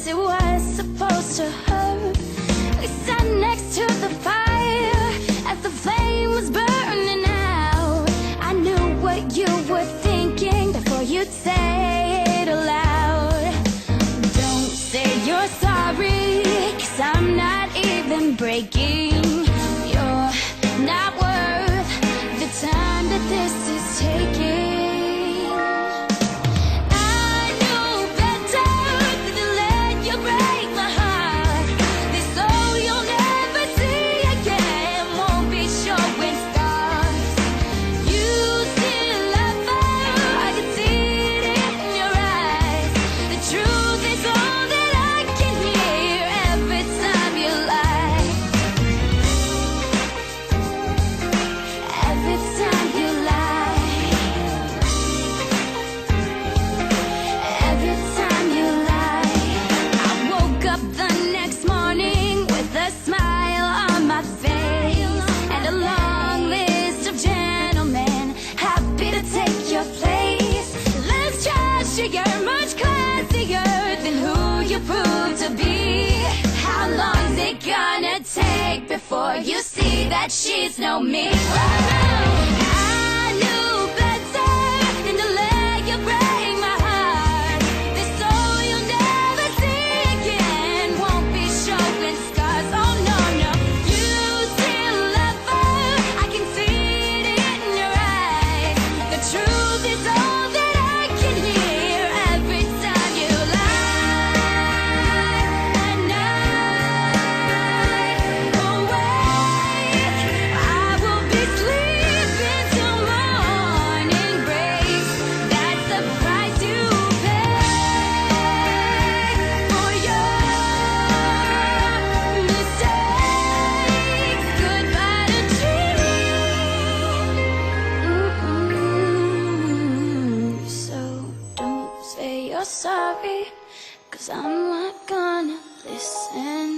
it was supposed to hurt. We sat next to the fire as the flame was burning out. I knew what you were thinking before you'd say it aloud. Don't say you're sorry, 'cause I'm not even breaking. You're not worth the time that this is taking. You're much classier than who you prove to be. How long's it gonna take before you see that she's no me? I knew better than to let you break my heart. This soul you'll never see again won't be showing scars. Oh no, no, you still love her. I can see it in your eyes. The truth is all that I can hear every time you lie. At night, awake, I will be sleeping till morning breaks. That's the price you pay for your mistakes. Goodbye to dreams. So don't say you're sorry, 'cause I'm not gonna listen.